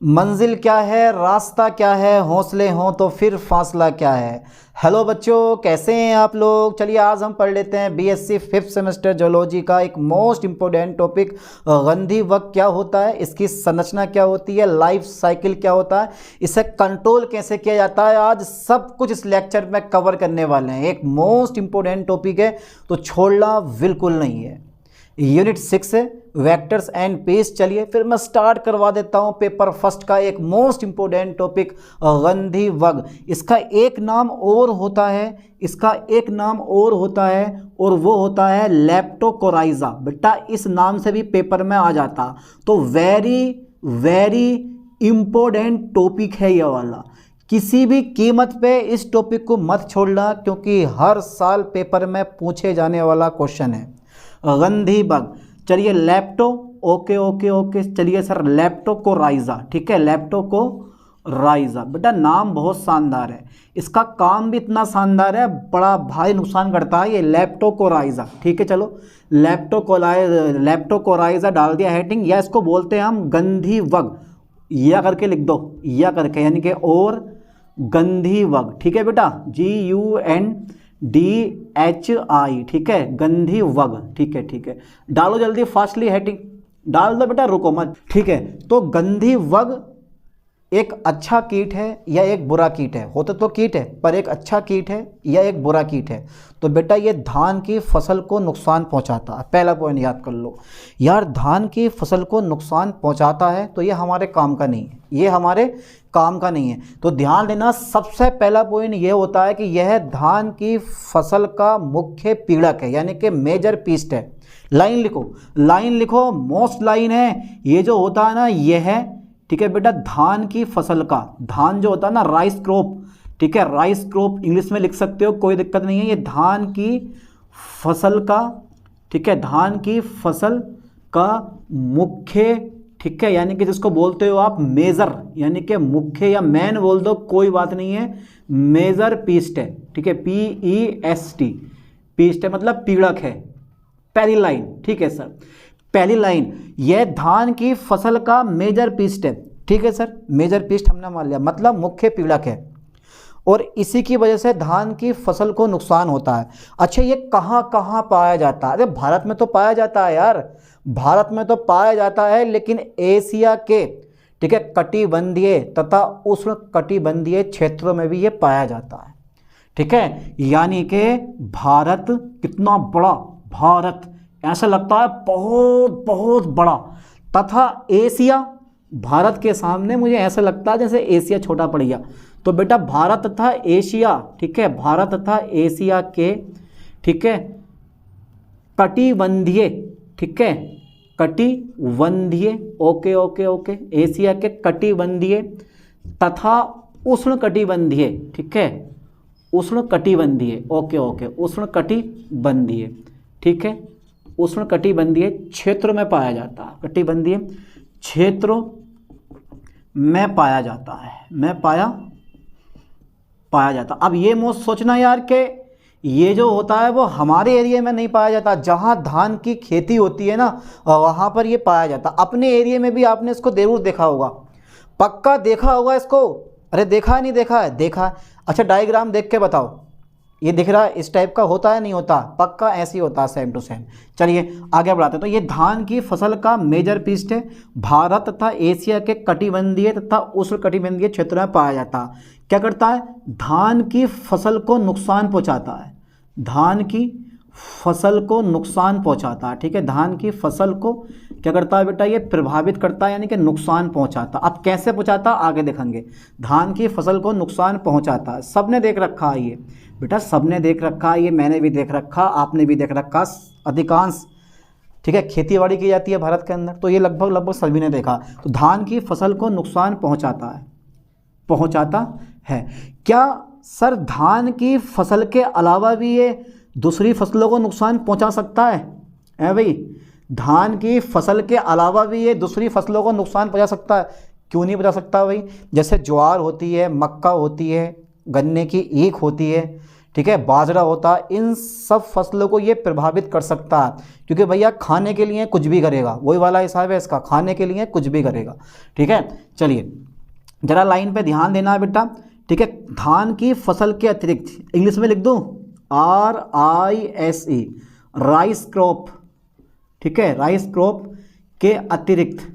मंजिल क्या है, रास्ता क्या है, हौसले हों तो फिर फासला क्या है। हेलो बच्चों, कैसे हैं आप लोग। चलिए आज हम पढ़ लेते हैं बीएससी 5th सेमेस्टर जूलॉजी का एक मोस्ट इम्पोर्टेंट टॉपिक, गंधी वक्र क्या होता है, इसकी संरचना क्या होती है, लाइफ साइकिल क्या होता है, इसे कंट्रोल कैसे किया जाता है। आज सब कुछ इस लेक्चर में कवर करने वाले हैं। एक मोस्ट इम्पोर्टेंट टॉपिक है तो छोड़ना बिल्कुल नहीं है। यूनिट 6 है वेक्टर्स एंड पेस। चलिए फिर मैं स्टार्ट करवा देता हूं पेपर फर्स्ट का एक मोस्ट इंपोर्टेंट टॉपिक, गंधी वक्र। इसका एक नाम और होता है, और वो होता है लेप्टोकोराइजा। बेटा इस नाम से भी पेपर में आ जाता, तो वेरी वेरी इंपॉर्टेंट टॉपिक है ये वाला। किसी भी कीमत पे इस टॉपिक को मत छोड़ना, क्योंकि हर साल पेपर में पूछे जाने वाला क्वेश्चन है गंधी वक्र। चलिए लेप्टो, ओके। चलिए सर लेप्टोकोराइजा, ठीक है, लेप्टोकोराइजा। बेटा नाम बहुत शानदार है, इसका काम भी इतना शानदार है, बड़ा भारी नुकसान करता है ये लेप्टोकोराइजा। ठीक है, चलो लेप्टोकोराइजा डाल दिया हेडिंग, या इसको बोलते हैं हम गंधी वक्र। या करके लिख दो, या करके, यानी कि और गंधी वक्र। ठीक है बेटा, GUNDHI, ठीक है, गंधी वक्र। ठीक है, डालो जल्दी फास्टली हेडिंग डाल दो बेटा, रुको मत। ठीक है, तो गंधी वक्र एक अच्छा कीट है या एक बुरा कीट है। होता तो कीट है, पर एक अच्छा कीट है या एक बुरा कीट है। तो बेटा ये धान की फसल को नुकसान पहुंचाता है। पहला पॉइंट याद कर लो यार, धान की फसल को नुकसान पहुंचाता है तो ये हमारे काम का नहीं है, तो ध्यान देना। सबसे पहला पॉइंट ये होता है कि यह धान की फसल का मुख्य पीड़क है, यानी कि मेजर पीस्ट है। लाइन लिखो, मोस्ट लाइन है ये जो होता है ना, यह है। ठीक है बेटा, धान की फसल का, धान जो होता है ना राइस क्रॉप, ठीक है, राइस क्रॉप इंग्लिश में लिख सकते हो, कोई दिक्कत नहीं है। ये धान की फसल का, ठीक है, धान की फसल का मुख्य, ठीक है, यानी कि जिसको बोलते हो आप मेजर, यानी कि मुख्य या मैन बोल दो, कोई बात नहीं है, मेजर पीस्ट है। ठीक है, PEST, पीस्ट है मतलब पीड़क है। पहली लाइन, ठीक है सर, पहली लाइन, यह धान की फसल का मेजर पीस्ट है। ठीक है सर, मेजर पीस्ट हमने मान लिया, मतलब मुख्य पीड़क है, और इसी की वजह से धान की फसल को नुकसान होता है। अच्छा, ये कहाँ कहाँ पाया जाता है? अरे भारत में तो पाया जाता है यार, भारत में तो पाया जाता है, लेकिन एशिया के, ठीक है, कटिबंधीय तथा उष्ण कटिबंधीय क्षेत्रों में भी ये पाया जाता है। ठीक है, यानी कि भारत कितना बड़ा, भारत ऐसा लगता है बहुत बहुत बड़ा, तथा एशिया, भारत के सामने मुझे ऐसा लगता है जैसे एशिया छोटा पड़ गया। तो बेटा भारत तथा एशिया, ठीक है, भारत तथा एशिया के, ठीक है, कटिबंधीय, ठीक है, कटिबंधीय, ओके, एशिया के कटिबंधीय तथा उष्ण कटिबंधीय, ठीक है, उष्ण कटिबंधीय, ओके, उष्ण कटिबंधीय, ठीक है, उष्ण कटिबंधीय क्षेत्र में पाया जाता है, कटिबंधीय क्षेत्रों में पाया जाता है, पाया जाता। अब ये मत सोचना यार कि ये जो होता है वो हमारे एरिया में नहीं पाया जाता। जहाँ धान की खेती होती है ना, वहाँ पर ये पाया जाता। अपने एरिया में भी आपने इसको जरूर देखा होगा, पक्का देखा होगा इसको। अरे देखा है, नहीं देखा है? देखा है। अच्छा डायग्राम देख के बताओ, ये दिख रहा है, इस टाइप का होता है नहीं होता? पक्का ऐसे ही होता है, सेम टू सेम। चलिए आगे बढ़ाते हैं। तो ये धान की फसल का मेजर पीस्ट है, भारत तथा एशिया के कटिबंधीय तथा उष्ण कटिबंधीय क्षेत्रों में पाया जाता है। क्या करता है? धान की फसल को नुकसान पहुंचाता है, धान की फसल को नुकसान पहुंचाता है। ठीक है, धान की फसल को क्या करता है बेटा? ये प्रभावित करता है, यानी कि नुकसान पहुंचाता। अब कैसे पहुंचाता आगे देखेंगे। धान की फसल को नुकसान पहुंचाता है, सबने देख रखा है ये बेटा, सबने देख रखा है, ये मैंने भी देख रखा, आपने भी देख रखा, अधिकांश, ठीक है, खेतीबाड़ी की जाती है भारत के अंदर, तो ये लगभग सभी ने देखा। तो धान की फसल को नुकसान पहुंचाता है। क्या सर धान की फसल के अलावा भी ये दूसरी फसलों को नुकसान पहुंचा सकता है? भाई, धान की फसल के अलावा भी ये दूसरी फसलों को नुकसान पहुंचा सकता है। क्यों नहीं पहुंचा सकता भाई? जैसे ज्वार होती है, मक्का होती है, गन्ने की ईख होती है, ठीक है, बाजरा होता है, इन सब फसलों को ये प्रभावित कर सकता है, क्योंकि भैया खाने के लिए कुछ भी करेगा, वही वाला हिसाब है इसका, खाने के लिए कुछ भी करेगा। ठीक है, चलिए जरा लाइन पे ध्यान देना है बेटा। ठीक है, धान की फसल के अतिरिक्त इंग्लिश में लिख दूँ RISE, राइस क्रॉप। ठीक है, राइस क्रॉप के अतिरिक्त,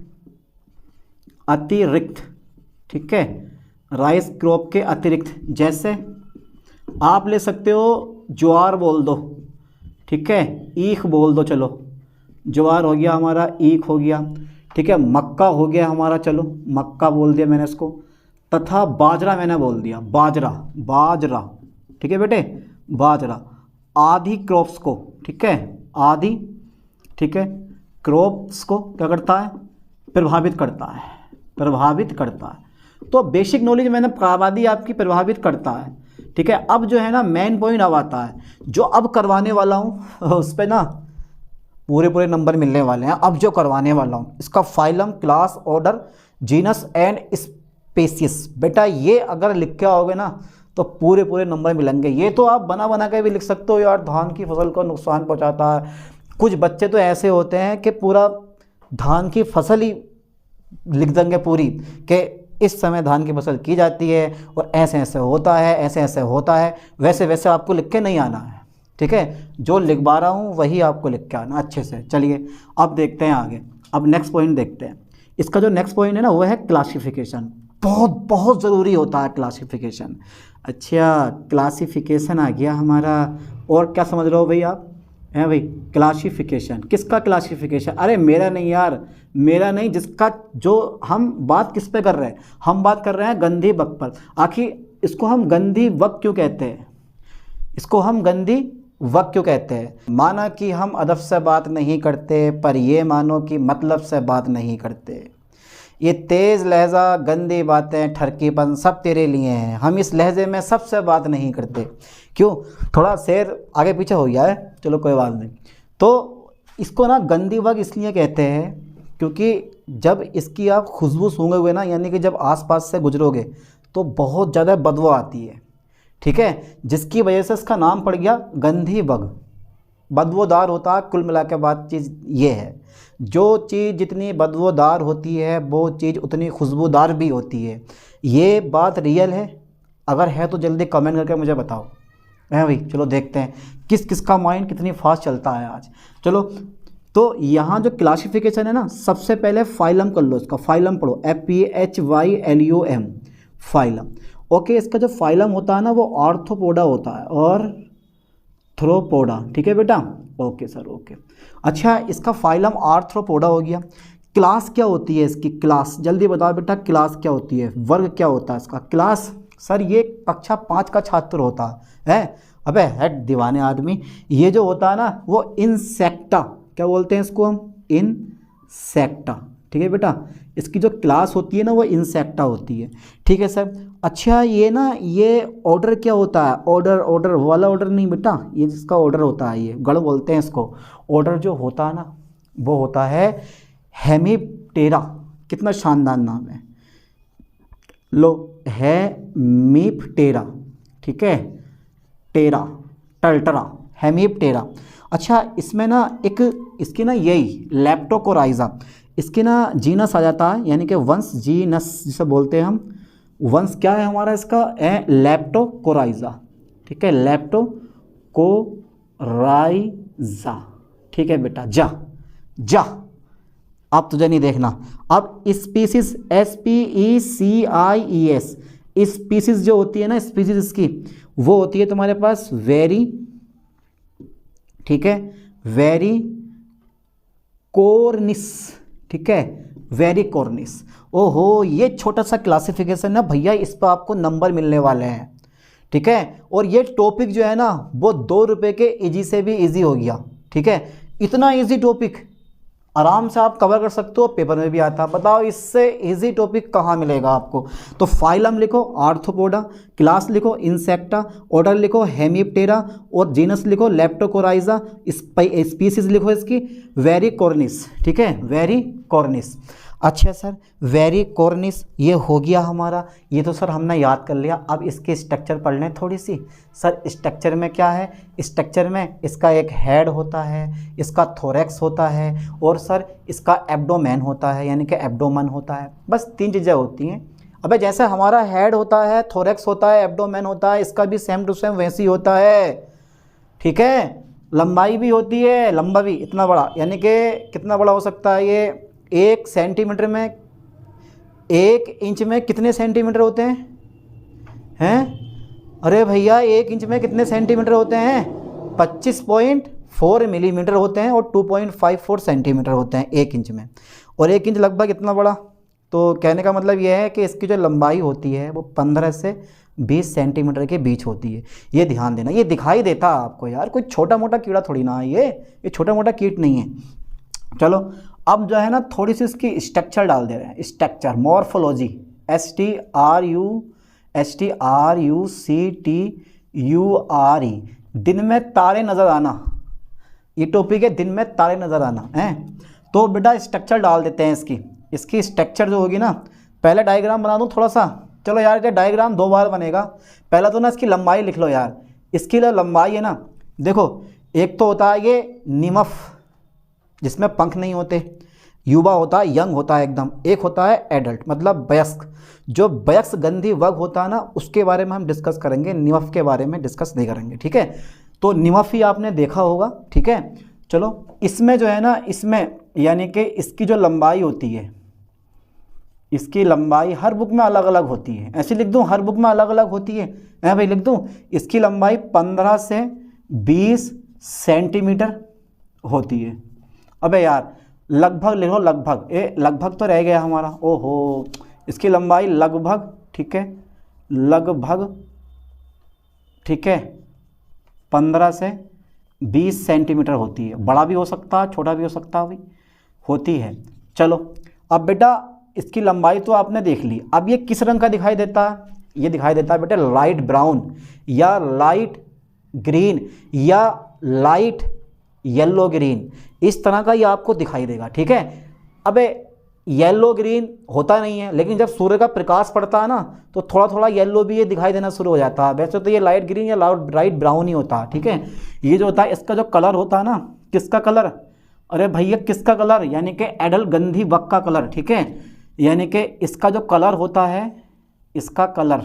ठीक है, राइस क्रॉप के अतिरिक्त जैसे आप ले सकते हो ज्वार बोल दो, ठीक है, ईख बोल दो, चलो ज्वार हो गया हमारा, ईख हो गया, ठीक है, मक्का हो गया हमारा, चलो मक्का बोल दिया मैंने इसको, तथा बाजरा मैंने बोल दिया, बाजरा, ठीक है बेटे, बाजरा। आदि क्रॉप्स को, ठीक है, आदि, ठीक है, क्रॉप्स को क्या करता है, प्रभावित करता है। तो बेसिक नॉलेज मैंने करवा दी आपकी, प्रभावित करता है। ठीक है, अब जो है ना मेन पॉइंट अब आता है, जो अब करवाने वाला हूँ उस पर ना पूरे नंबर मिलने वाले हैं। अब जो करवाने वाला हूँ इसका phylum, class, order, genus and species, बेटा ये अगर लिख के आओगे ना तो पूरे नंबर मिलेंगे। ये तो आप बना के भी लिख सकते हो यार, धान की फसल को नुकसान पहुँचाता है। कुछ बच्चे तो ऐसे होते हैं कि पूरा धान की फसल ही लिख देंगे पूरी, कि इस समय धान की फसल की जाती है और ऐसे ऐसे होता है, ऐसे होता है, वैसे आपको लिख के नहीं आना है। ठीक है, जो लिखवा रहा हूँ वही आपको लिख के आना अच्छे से। चलिए अब देखते हैं आगे, अब नेक्स्ट पॉइंट देखते हैं। इसका जो नेक्स्ट पॉइंट है ना वो है क्लासिफिकेशन। बहुत ज़रूरी होता है क्लासिफिकेशन। अच्छा, क्लासिफिकेशन आ गया हमारा, और क्या समझ रहे हो भाई आप, हैं भाई, क्लासिफिकेशन। किसका क्लासिफिकेशन? अरे मेरा नहीं यार, मेरा नहीं, जिसका, जो हम बात किस पे कर रहे हैं, हम बात कर रहे हैं गंधी वक्त पर। आखिर इसको हम गंधी वक्त क्यों कहते हैं, माना कि हम अदब से बात नहीं करते, पर ये मानो कि मतलब से बात नहीं करते। ये तेज़ लहजा, गंदी बातें, ठरकीपन सब तेरे लिए हैं, हम इस लहजे में सबसे बात नहीं करते। क्यों, थोड़ा शेर आगे पीछे हो गया है, चलो कोई बात नहीं। तो इसको ना गंदी वक्त इसलिए कहते हैं क्योंकि जब इसकी आप खुशबू सूंघोगे ना, यानी कि जब आसपास से गुजरोगे तो बहुत ज़्यादा बदबू आती है। ठीक है, जिसकी वजह से इसका नाम पड़ गया गंधी वग, बदबूदार होता है। कुल मिला के बात चीज़ ये है, जो चीज़ जितनी बदबूदार होती है वो चीज़ उतनी खुशबूदार भी होती है। ये बात रियल है? अगर है तो जल्दी कमेंट करके मुझे बताओ। है भाई, चलो देखते हैं किस का माइंड कितनी फास्ट चलता है आज। चलो, तो यहाँ जो क्लासिफिकेशन है ना, सबसे पहले फाइलम कर लो, इसका फाइलम पढ़ो, FPHYLUM, फाइलम। ओके, इसका जो फाइलम होता है ना वो आर्थ्रोपोडा होता है, और थ्रोपोडा। ठीक है बेटा, ओके सर, ओके। अच्छा, इसका फाइलम आर्थ्रोपोडा हो गया। क्लास क्या होती है इसकी, क्लास जल्दी बताओ बेटा, क्लास क्या होती है, वर्ग क्या होता है इसका? क्लास सर ये कक्षा 5 का छात्र होता है। अबे हेड दीवाने आदमी, ये जो होता है ना वो इंसेक्टा, क्या बोलते हैं इसको हम, इंसेक्टा। ठीक है बेटा, इसकी जो क्लास होती है ना वो इंसेक्टा होती है। ठीक है सर। अच्छा, ये ना ये ऑर्डर क्या होता है, ऑर्डर वाला ऑर्डर नहीं बेटा, ये जिसका ऑर्डर होता है, ये गढ़ बोलते हैं इसको। ऑर्डर जो होता है ना वो होता है हेमीप्टेरा। कितना शानदार नाम है, लो, हेमीप्टेरा। ठीक है, टेरा, टल्टरा, हेमीप्टेरा। अच्छा, इसमें ना एक इसकी ना यही लेप्टोकोराइजा, इसके ना जीनस आ जाता है, यानी कि वंश, जीनस जिसे बोलते हैं हम, वंश क्या है हमारा इसका, लेप्टोकोराइजा। ठीक है, लेप्टोकोराइजा। ठीक है बेटा, जा अब तुझे नहीं देखना। अब स्पीसीज, SPECIES, स्पीसीज जो होती है ना, स्पीसीज इसकी वो होती है तुम्हारे पास वेरी, ठीक है, वेरी कॉर्निस। ठीक है, वेरी कॉर्निस। ओहो, ये छोटा सा क्लासिफिकेशन है भैया, इस पर आपको नंबर मिलने वाले हैं। ठीक है, और ये टॉपिक जो है ना वो 2 रुपये के इजी से भी इजी हो गया। ठीक है, इतना इजी टॉपिक आराम से आप कवर कर सकते हो, पेपर में भी आता। बताओ इससे इजी टॉपिक कहाँ मिलेगा आपको? तो फाइलम लिखो आर्थ्रोपोडा, क्लास लिखो इंसेक्टा, ऑर्डर लिखो हेमीप्टेरा, और जीनस लिखो लेप्टोकोराइजा, स्पीसीज लिखो इसकी वेरी कॉर्निस। ठीक है, वेरी कॉर्निस। अच्छा सर, वेरी कॉर्निस ये हो गया हमारा, ये तो सर हमने याद कर लिया। अब इसके स्ट्रक्चर पढ़ लें थोड़ी सी। सर स्ट्रक्चर में क्या है, स्ट्रक्चर में इसका एक हेड होता है, इसका थोरैक्स होता है, और सर इसका एब्डोमेन होता है, यानी कि एब्डोमन होता है। बस 3 चीज़ें होती हैं। अबे जैसे हमारा हेड होता है, थोरैक्स होता है, एब्डोमेन होता है, इसका भी सेम टू सेम वैसे ही होता है। ठीक है, लंबाई भी होती है, लंबा भी इतना बड़ा, यानी कि कितना बड़ा हो सकता है ये, 1 सेंटीमीटर में, 1 इंच में कितने सेंटीमीटर होते हैं? अरे भैया 1 इंच में कितने सेंटीमीटर होते हैं? 25.4 मिलीमीटर होते हैं, और 2.54 सेंटीमीटर होते हैं 1 इंच में। और 1 इंच लगभग इतना बड़ा। तो कहने का मतलब यह है कि इसकी जो लंबाई होती है वो 15 से 20 सेंटीमीटर के बीच होती है। ये ध्यान देना, ये दिखाई देता है आपको यार, कोई छोटा मोटा कीड़ा थोड़ी ना है ये छोटा मोटा कीट नहीं है। चलो अब जो है ना थोड़ी सी इसकी स्ट्रक्चर डाल दे रहे हैं। Structure, morphology, STRUCTURE। दिन में तारे नज़र आना, ये टॉपिक है, दिन में तारे नज़र आना है। तो बेटा स्ट्रक्चर डाल देते हैं इसकी स्ट्रक्चर जो होगी ना, पहले डायग्राम बना दूँ थोड़ा सा। चलो यार ये डायग्राम 2 बार बनेगा। पहला तो ना इसकी लंबाई लिख लो यार। इसकी लंबाई है ना, देखो एक तो होता है ये निमफ जिसमें पंख नहीं होते, युवा होता है, यंग होता है एकदम। एक होता है एडल्ट मतलब वयस्क। जो वयस्क गंधी वर्ग होता है ना, उसके बारे में हम डिस्कस करेंगे, निमफ के बारे में डिस्कस नहीं करेंगे। ठीक है, तो निमफ ही आपने देखा होगा। ठीक है, चलो इसमें जो है ना, इसमें यानी कि इसकी जो लंबाई होती है, इसकी लंबाई हर बुक में अलग अलग होती है। ऐसे लिख दूं, हर बुक में अलग अलग होती है भाई, लिख दूं। इसकी लंबाई 15 से 20 सेंटीमीटर होती है। अबे यार लगभग लिखो, लगभग तो रह गया हमारा, ओहो। इसकी लंबाई लगभग, ठीक है, लगभग, ठीक है, 15 से 20 सेंटीमीटर होती है। बड़ा भी हो सकता है, छोटा भी हो सकता है, होती है। चलो अब बेटा इसकी लंबाई तो आपने देख ली। अब ये किस रंग का दिखाई देता है? ये दिखाई देता है बेटा लाइट ब्राउन या लाइट ग्रीन या लाइट येलो ग्रीन, इस तरह का ये आपको दिखाई देगा। ठीक है, अबे येलो ग्रीन होता नहीं है, लेकिन जब सूर्य का प्रकाश पड़ता है ना तो थोड़ा थोड़ा येलो भी ये दिखाई देना शुरू हो जाता है। वैसे तो ये लाइट ग्रीन या लाइट ब्राउन ही होता है। ठीक है, ये जो होता है इसका जो कलर होता है ना, किसका कलर? अरे भैया किसका कलर? यानी कि एडल्ट गंधी बग का कलर। ठीक है, यानी कि इसका जो कलर होता है, इसका कलर,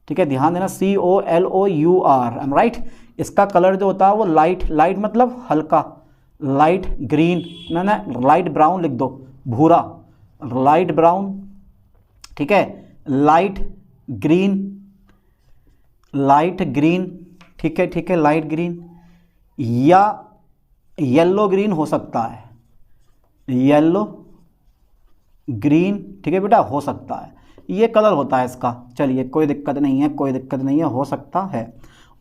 ठीक है, ध्यान देना, COLOUR, आई एम राइट। इसका कलर जो होता है वो लाइट मतलब हल्का, लाइट ग्रीन, ना लाइट ब्राउन लिख दो, भूरा, लाइट ब्राउन। ठीक है, लाइट ग्रीन, ठीक है, लाइट ग्रीन या येलो ग्रीन हो सकता है, येलो ग्रीन। ठीक है बेटा, हो सकता है, ये कलर होता है इसका। चलिए कोई दिक्कत नहीं है, हो सकता है।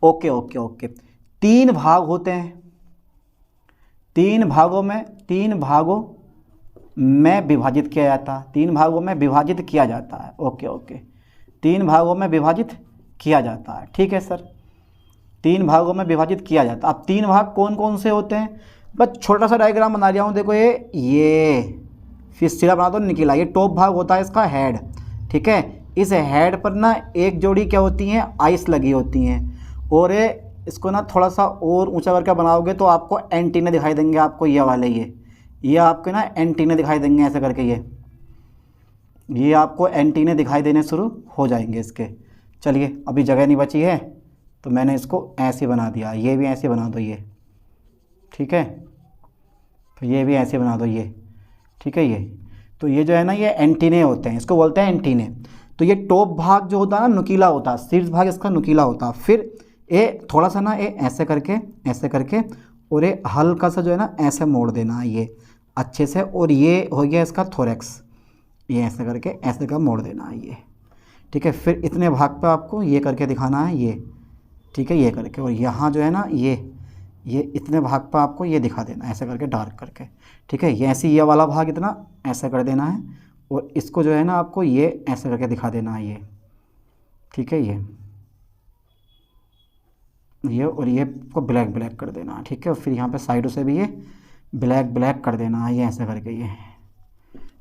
ओके। 3 भाग होते हैं, 3 भागों में विभाजित किया जाता है, 3 भागों में विभाजित किया जाता है। ओके, 3 भागों में विभाजित किया जाता है। ठीक है सर, 3 भागों में विभाजित किया जाता है। अब 3 भाग कौन कौन से होते हैं? बस छोटा सा डायग्राम बना रहा हूँ, देखो ये फिर सीधा बना दो, निकला। ये टॉप भाग होता है इसका हेड। ठीक है, इस हेड पर ना एक जोड़ी क्या होती हैं, आइस लगी होती हैं। और इसको ना थोड़ा सा और ऊंचा करके बनाओगे तो आपको एंटीने दिखाई देंगे, आपको ये वाले, ये आपके ना एंटीने दिखाई देंगे ऐसे करके। ये आपको एंटीने दिखाई देने शुरू हो जाएंगे इसके। चलिए अभी जगह नहीं बची है तो मैंने इसको ऐसे बना दिया, ये भी ऐसे बना दो ये। ठीक है, तो ये भी ऐसे बना दो ये। ठीक है, ये तो ये जो है ना, ये एंटीने होते हैं, इसको बोलते हैं एंटीने। तो ये टॉप भाग जो होता है ना, नुकीला होता है, शीर्ष भाग इसका नुकीला होता है। फिर ये थोड़ा सा ना, ये ऐसे करके और ये हल्का सा जो है ना ऐसे मोड़ देना है ये अच्छे से। और ये हो गया इसका थोरैक्स, ये ऐसे करके ऐसे का मोड़ देना है ये। ठीक है, फिर इतने भाग पे आपको ये करके दिखाना है ये। ठीक है, ये करके, और यहाँ जो है ना ये इतने भाग पर आपको ये दिखा देना ऐसे करके डार्क करके। ठीक है, ये ऐसे ये वाला भाग इतना ऐसा कर देना है, और इसको जो है ना आपको ये ऐसे करके दिखा देना है ये। ठीक है, और ये को ब्लैक कर देना है। ठीक है, और फिर यहाँ पे साइडों से भी ये ब्लैक कर देना है, ये ऐसे करके ये।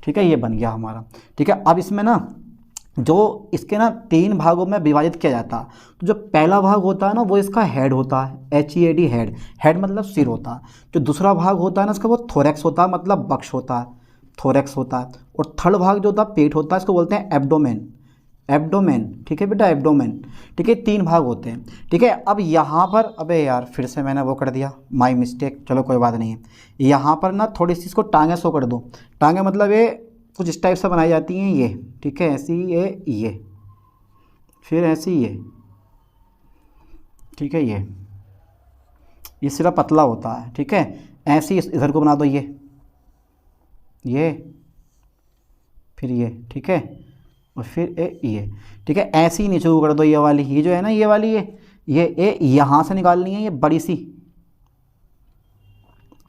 ठीक है, ये बन गया हमारा। ठीक है, अब इसमें ना जो इसके ना 3 भागों में विभाजित किया जाता है। तो जो पहला भाग होता है ना वो इसका हेड होता है, HEAD हेड, हेड मतलब सिर होता है। जो दूसरा भाग होता है ना इसका वो थोरैक्स होता है, मतलब बक्ष होता है, थोरैक्स होता है। और थर्ड भाग जो होता है पेट होता है, इसको बोलते हैं एब्डोमेन, एब्डोमेन। ठीक है बेटा, एब्डोमेन। ठीक है, 3 भाग होते हैं। ठीक है, अब यहाँ पर, अबे यार फिर से मैंने वो कर दिया, माय मिस्टेक, चलो कोई बात नहीं है। यहाँ पर ना थोड़ी सी इसको टांगे शो कर दो। टांगे मतलब ये कुछ इस टाइप से बनाई जाती हैं ये। ठीक है, ऐसी ये फिर ऐसी ये। ठीक है, ये सिर्फ पतला होता है। ठीक है, ऐसी इधर को बना दो ये फिर ये। ठीक है, और फिर ये। ठीक है, ऐसी नीचे को कर दो ये वाली, ये जो है ना ये वाली, ये यहाँ से निकालनी है ये बड़ी सी,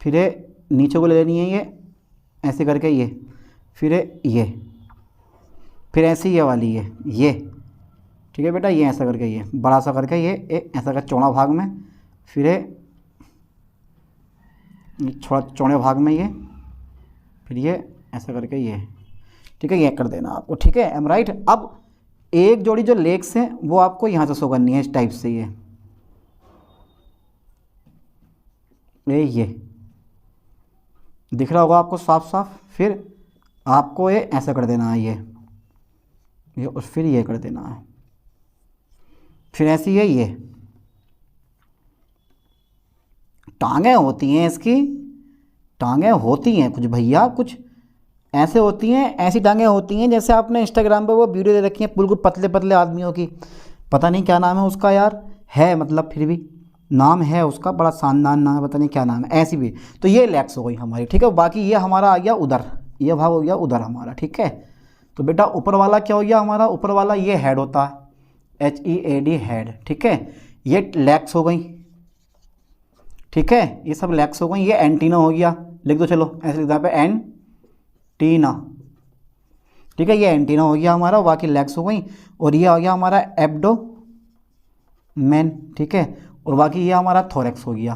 फिर ये नीचे को ले लेनी है ये ऐसे करके ये, फिर ये, फिर ऐसे ये वाली ये। ठीक है बेटा, ये ऐसा करके ये बड़ा सा करके ये ऐसा कर चौड़ा भाग में, फिर ये थोड़ा चौड़े भाग में ये, फिर ये ऐसा करके ये। ठीक है, ये कर देना आपको। ठीक है, एम राइट। अब एक जोड़ी जो लेग्स हैं वो आपको यहाँ से शो करनी है इस टाइप से, ये दिख रहा होगा आपको साफ साफ। फिर आपको ये ऐसा कर देना है ये और फिर ये कर देना है, फिर ऐसी ये टांगें होती हैं इसकी, टांगें होती हैं कुछ भैया, कुछ ऐसे होती हैं, ऐसी टांगें होती हैं जैसे आपने इंस्टाग्राम पे वो वीडियो दे रखी है बिल्कुल पतले पतले आदमियों की, पता नहीं क्या नाम है उसका यार, है मतलब फिर भी नाम है उसका, बड़ा शानदार नाम है, पता नहीं क्या नाम है, ऐसी भी। तो ये लेग्स हो गई हमारी। ठीक है, बाकी ये हमारा आ गया उधर, ये भाग हो गया उधर हमारा। ठीक है, तो बेटा ऊपर वाला क्या हो गया हमारा, ऊपर वाला ये हेड होता है, HEAD हेड। ठीक है, ये लेग्स हो गई। ठीक है, ये सब लेग्स हो गई। ये एंटीना हो गया, लिख दो चलो ऐसे लिखा पे एंटीना। ठीक है, ये एंटीना हो गया हमारा, बाकी लेग्स हो गई। और ये आ गया हमारा एब्डोमेन। ठीक है, और बाकी ये हमारा थोरैक्स हो गया,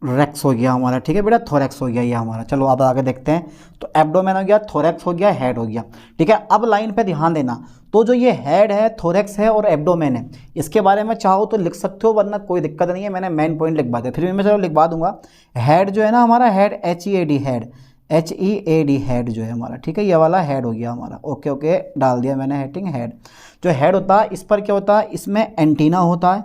रेक्स हो गया हमारा। ठीक है बेटा, थोरैक्स हो गया ये हमारा। चलो अब आगे देखते हैं। तो एब्डोमेन हो गया, थोरैक्स हो गया, हेड हो गया। ठीक है, अब लाइन पे ध्यान देना। तो जो ये हेड है, थोरैक्स है और एब्डोमेन है, इसके बारे में चाहो तो लिख सकते हो, वरना कोई दिक्कत नहीं है, मैंने मेन पॉइंट लिखवा दिया। फिर भी मैं चलो लिखवा दूंगा। हेड जो है ना हमारा, head HEAD head, HEAD head जो है हमारा। ठीक है, ये वाला हेड हो गया हमारा। ओके ओके, डाल दिया मैंने हेडिंग हेड। जो हेड होता है इस पर क्या होता है, इसमें एंटीना होता है।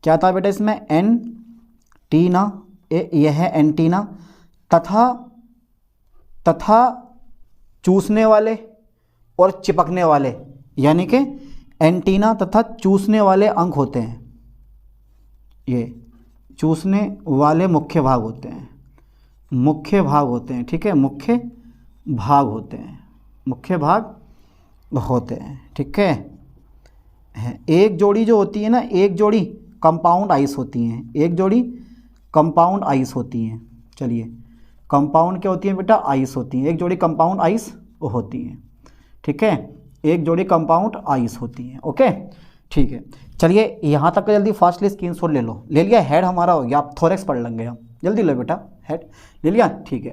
क्या था बेटा इसमें, एंटीना, यह है एंटीना, तथा चूसने वाले और चिपकने वाले, यानी कि एंटीना तथा चूसने वाले अंग होते हैं। ये चूसने वाले मुख्य भाग होते हैं, मुख्य भाग होते हैं। ठीक है, मुख्य भाग होते हैं, मुख्य भाग होते हैं। ठीक है, एक जोड़ी जो होती है ना, एक जोड़ी कंपाउंड आइस होती हैं, एक जोड़ी कंपाउंड आइस होती हैं। चलिए, कंपाउंड क्या होती है बेटा, आइस होती हैं, एक जोड़ी कंपाउंड आइस होती हैं। ठीक है, एक जोड़ी कंपाउंड आइस होती हैं। ओके, ठीक है, चलिए यहाँ तक का जल्दी फास्टली स्क्रीनशॉट ले लो। ले लिया, हेड हमारा हो गया। आप थोरैक्स पढ़ लेंगे हम, जल्दी लो बेटा, हेड ले लिया। ठीक है,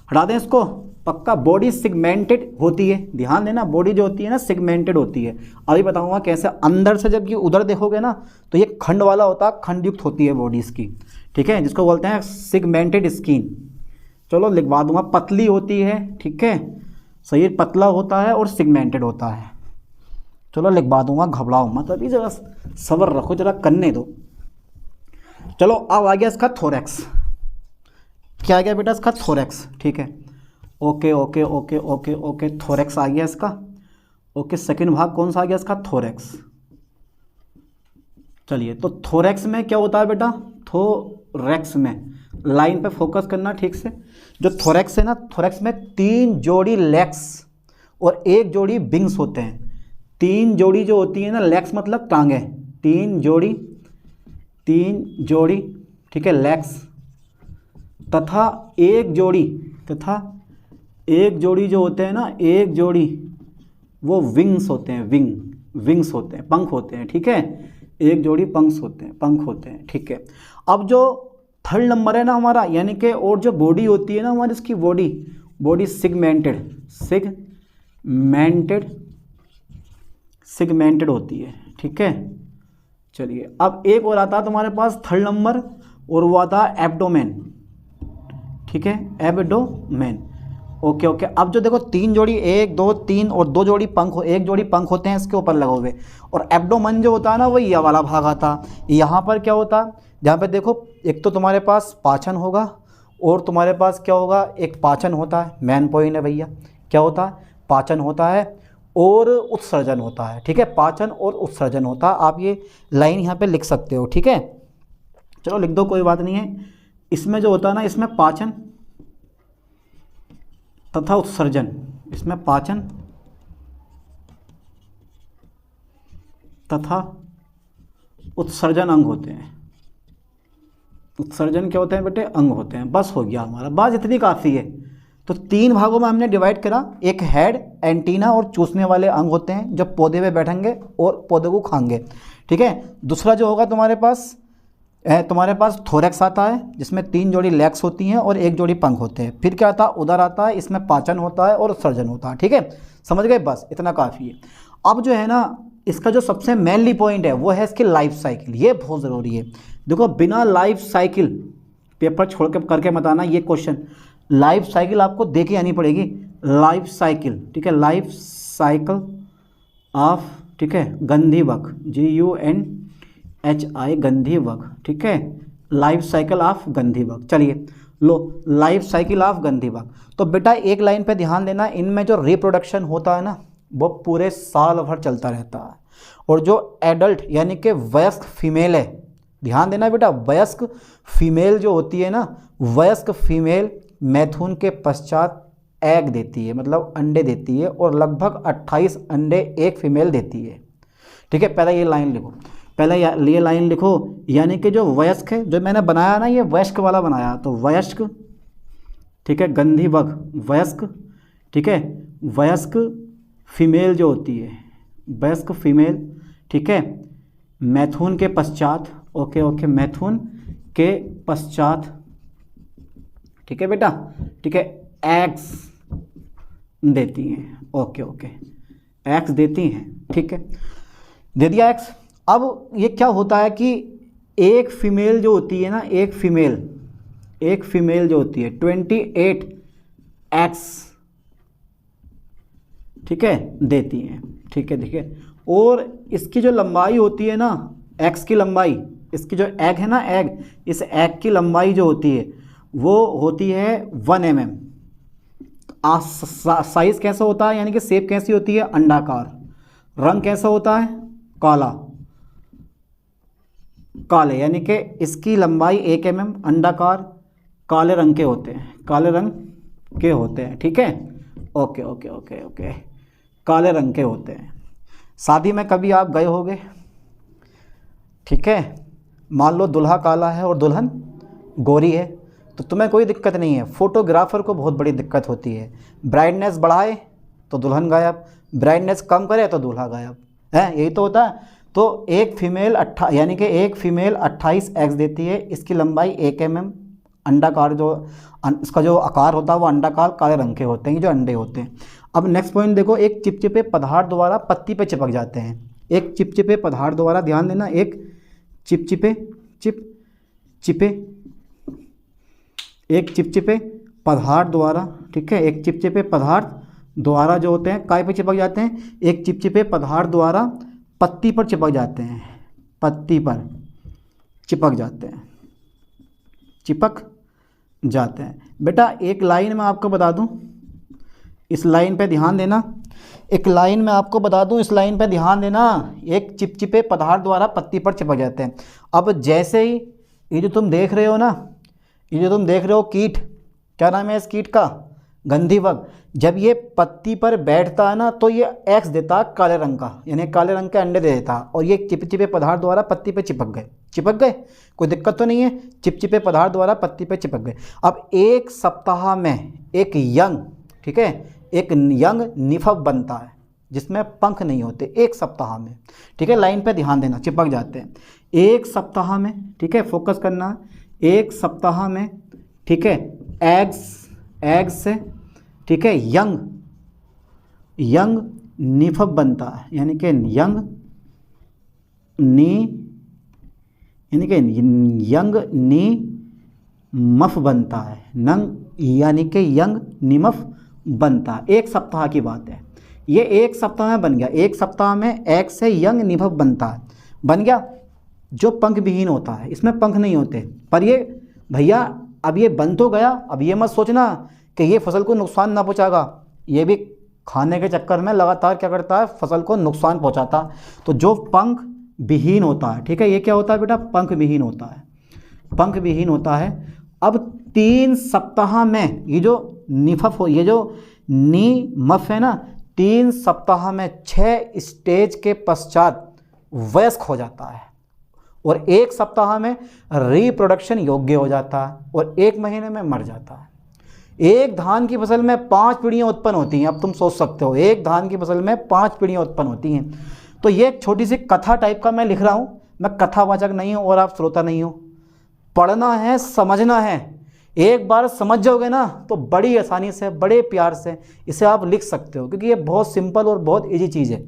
हटा दें इसको पक्का। बॉडी सिगमेंटेड होती है, ध्यान देना, बॉडी जो होती है ना सिगमेंटेड होती है। अभी बताऊंगा कैसे। अंदर से जब ये उधर देखोगे ना तो ये खंड वाला होता है, खंडयुक्त होती है बॉडी इसकी। ठीक है, जिसको बोलते हैं सिगमेंटेड स्किन। चलो लिखवा दूंगा, पतली होती है। ठीक है, शरीर पतला होता है और सिगमेंटेड होता है। चलो लिखवा दूंगा, घबराओ मत, अभी जरा सब्र रखो, जरा करने दो। चलो अब आ गया इसका थोरैक्स। क्या आ गया बेटा इसका, थोरैक्स। ठीक है, okay okay okay okay okay, thorax आ गया इसका। ओके, सेकंड भाग कौन सा आ गया इसका, थोरैक्स। चलिए, तो थोरैक्स में क्या होता है बेटा, थोरैक्स में लाइन पे फोकस करना ठीक से। जो थोरैक्स है ना, थोरैक्स में 3 जोड़ी लेग्स और 1 जोड़ी विंग्स होते हैं। 3 जोड़ी जो होती है ना, लेग्स मतलब टांगे, 3 जोड़ी ठीक है लेग्स, तथा एक जोड़ी जो होते हैं ना, एक जोड़ी वो विंग्स होते हैं, विंग्स होते हैं, पंख होते हैं। ठीक है, एक जोड़ी पंख होते हैं। ठीक है, अब जो थर्ड नंबर है ना हमारा, यानी कि और जो बॉडी होती है ना हमारी, इसकी बॉडी, बॉडी सिगमेंटेड होती है, ठीक है। चलिए अब एक और आता है तुम्हारे पास थर्ड नंबर, और वो आता है एब्डोमेन, ठीक है, एब्डोमेन। Okay okay. अब जो देखो 3 जोड़ी, 1 2 3 और 2 जोड़ी पंख, 1 जोड़ी पंख होते हैं इसके ऊपर लगे हुए, और एब्डोमेन जो होता है ना वो ये वाला भाग आता है। यहाँ पर क्या होता है, जहाँ पे देखो एक तो तुम्हारे पास पाचन होगा, और तुम्हारे पास क्या होगा, एक पाचन होता है, मेन पॉइंट है भैया, क्या होता है, पाचन होता है और उत्सर्जन होता है, ठीक है, पाचन और उत्सर्जन होता है। आप ये लाइन यहाँ पे लिख सकते हो, ठीक है, चलो लिख दो, कोई बात नहीं है। इसमें जो होता है ना, इसमें पाचन तथा उत्सर्जन, इसमें पाचन तथा उत्सर्जन अंग होते हैं। उत्सर्जन क्या होते हैं बेटे, अंग होते हैं। बस हो गया हमारा, बस इतनी काफ़ी है। तो 3 भागों में हमने डिवाइड करा, एक हेड, एंटीना और चूसने वाले अंग होते हैं जो पौधे पे बैठेंगे और पौधे को खाएंगे, ठीक है। दूसरा जो होगा तुम्हारे पास थोरैक्स आता है, जिसमें 3 जोड़ी लेग्स होती हैं और 1 जोड़ी पंख होते हैं। फिर क्या आता है, उदर आता है, इसमें पाचन होता है और उत्सर्जन होता है, ठीक है, समझ गए, बस इतना काफ़ी है। अब जो है ना, इसका जो सबसे मेनली पॉइंट है वो है इसकी लाइफ साइकिल, ये बहुत ज़रूरी है। देखो बिना लाइफ साइकिल, पेपर छोड़ के करके मत आना ये क्वेश्चन, लाइफ साइकिल आपको दे के आनी पड़ेगी, लाइफ साइकिल, ठीक है, लाइफ साइकिल ऑफ, ठीक है, गंधीबग, GUNHI गंधीबग, ठीक है, लाइफ साइकिल ऑफ गंधीबग। चलिए लो, लाइफ साइकिल ऑफ गंधीबग। तो बेटा एक लाइन पे ध्यान देना, इनमें जो रिप्रोडक्शन होता है ना वो पूरे साल भर चलता रहता है, और जो एडल्ट यानी कि वयस्क फीमेल है, ध्यान देना बेटा, वयस्क फीमेल जो होती है ना, वयस्क फीमेल मैथुन के पश्चात एग देती है, मतलब अंडे देती है, और लगभग 28 अंडे एक फीमेल देती है, ठीक है। पहले ये लाइन लिखो, पहले ये लाइन लिखो, यानी कि जो वयस्क है, जो मैंने बनाया ना ये वयस्क वाला बनाया, तो वयस्क, ठीक है, गंधीबग वयस्क, ठीक है, वयस्क फीमेल जो होती है, वयस्क फीमेल, ठीक है, मैथुन के पश्चात, ओके ओके, मैथुन के पश्चात, ठीक है बेटा, ठीक है, एग्स देती हैं, ओके ओके, एग्स देती हैं, ठीक है, दे दिया एग्स। अब ये क्या होता है कि एक फीमेल जो होती है ना, एक फीमेल जो होती है 28 एग्स, ठीक है, देती हैं, ठीक है, ठीक है। और इसकी जो लंबाई होती है ना, एग्स की लंबाई, इसकी जो एग है ना, एग, इस एग की लंबाई जो होती है वो होती है 1 mm। साइज कैसा होता है, यानी कि शेप कैसी होती है, अंडाकार। रंग कैसा होता है, काले, यानी कि इसकी लंबाई 1 mm, अंडाकार, काले रंग के होते हैं, काले रंग के होते हैं, ठीक है, ओके ओके ओके ओके, काले रंग के होते हैं। शादी में कभी आप गए होगे, ठीक है, मान लो दूल्हा काला है और दुल्हन गोरी है, तो तुम्हें कोई दिक्कत नहीं है, फोटोग्राफर को बहुत बड़ी दिक्कत होती है। ब्राइटनेस बढ़ाए तो दुल्हन गायब, ब्राइटनेस कम करे तो दूल्हा गायब, है, यही तो होता है। तो एक फीमेल यानी कि एक फीमेल 28 एग्स देती है, इसकी लंबाई 1 mm, अंडाकार, जो इसका जो आकार होता है वो अंडाकार काले रंग के होते हैं, ये जो अंडे होते हैं। अब नेक्स्ट पॉइंट देखो, एक चिपचिपे पदार्थ द्वारा पत्ती पे चिपक जाते हैं, एक चिपचिपे पदार्थ द्वारा, ध्यान देना, एक चिपचिपे पदार्थ द्वारा, ठीक है, एक चिपचिपे पदार्थ द्वारा जो होते हैं काय पे चिपक जाते हैं, एक चिपचिपे पदार्थ द्वारा पत्ती पर चिपक जाते हैं, पत्ती पर चिपक जाते हैं। बेटा एक लाइन में आपको बता दूं, इस लाइन पे ध्यान देना, एक लाइन में आपको बता दूं, इस लाइन पे ध्यान देना, एक चिपचिपे पदार्थ द्वारा पत्ती पर चिपक जाते हैं। अब जैसे ही ये जो तुम देख रहे हो ना, ये जो तुम देख रहे हो कीट, क्या नाम है इस कीट का, गंधीबग, जब ये पत्ती पर बैठता है ना तो ये एक्स देता है काले रंग का, यानी काले रंग के अंडे दे देता, और ये चिपचिपे पदार्थ द्वारा पत्ती पे चिपक गए, कोई दिक्कत तो नहीं है, चिपचिपे पदार्थ द्वारा पत्ती पे चिपक गए। अब 1 सप्ताह में एक यंग, ठीक है, एक यंग निफक बनता है जिसमें पंख नहीं होते, 1 सप्ताह में, ठीक है, लाइन पे ध्यान देना, चिपक जाते हैं 1 सप्ताह में, ठीक है, फोकस करना, 1 सप्ताह में, ठीक है, एग्स ठीक है, यंग निफफ बनता है, यानी कि यंग नी मफ बनता है, यानी कि यंग निमफ बनता है। एक सप्ताह की बात है, ये एक सप्ताह में बन गया, एक सप्ताह में एक से यंग निमफ बनता है, बन गया। जो पंख विहीन होता है, इसमें पंख नहीं होते, पर ये भैया अब ये बन तो गया। अब ये मत सोचना कि ये फसल को नुकसान ना पहुँचाएगा, ये भी खाने के चक्कर में लगातार क्या करता है, फसल को नुकसान पहुँचाता। तो जो पंख विहीन होता है, ठीक है, ये क्या होता है बेटा, पंख विहीन होता है, पंख विहीन होता है। अब 3 सप्ताह में ये जो निफफ हो, ये जो नीमफ है ना, 3 सप्ताह में 6 स्टेज के पश्चात वयस्क हो जाता है और 1 सप्ताह में रिप्रोडक्शन योग्य हो जाता है और 1 महीने में मर जाता है। एक धान की फसल में 5 पीढ़ियाँ उत्पन्न होती हैं। अब तुम सोच सकते हो, एक धान की फसल में 5 पीढ़ियाँ उत्पन्न होती हैं। तो ये एक छोटी सी कथा टाइप का मैं लिख रहा हूँ, मैं कथावाचक नहीं हूँ और आप श्रोता नहीं हो। पढ़ना है, समझना है, एक बार समझ जाओगे ना तो बड़ी आसानी से, बड़े प्यार से इसे आप लिख सकते हो, क्योंकि ये बहुत सिंपल और बहुत इजी चीज़ है।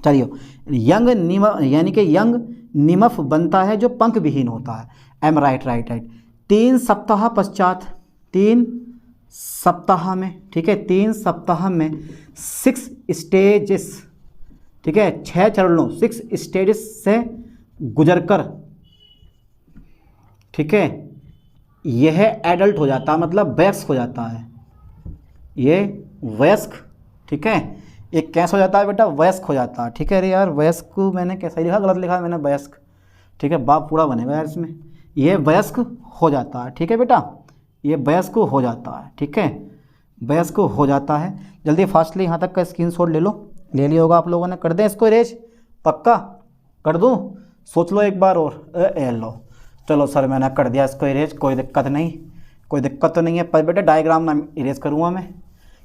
चलिए, यंग निमफ, यानी कि यंग निमफ बनता है जो पंख विहीन होता है। एम राइट 3 सप्ताह पश्चात, 3 सप्ताह में, ठीक है, 3 सप्ताह में 6 स्टेजेस, ठीक है, 6 चरणों, 6 स्टेजेस से गुजरकर, ठीक है, यह एडल्ट हो जाता है, मतलब वयस्क हो जाता है, ये वयस्क, ठीक है। एक कैसा हो जाता है बेटा, वयस्क हो जाता है, ठीक है। अरे यार वयस्क को मैंने कैसा लिखा, गलत लिखा मैंने, वयस्क, ठीक है, बाप पूरा बनेगा यार इसमें। ये वयस्क हो जाता है, ठीक है बेटा, ये वयस्क हो जाता है, ठीक है, वयस्क हो जाता है। जल्दी फास्टली यहाँ तक का स्क्रीनशॉट ले लिया होगा आप लोगों ने। कर दें इसको इरेज, पक्का कर दूँ, सोच लो एक बार और। लो चलो सर मैंने कर दिया इसको इरेज, कोई दिक्कत नहीं, कोई दिक्कत तो नहीं है। पर बेटा डायग्राम ना इरेज करूँगा मैं,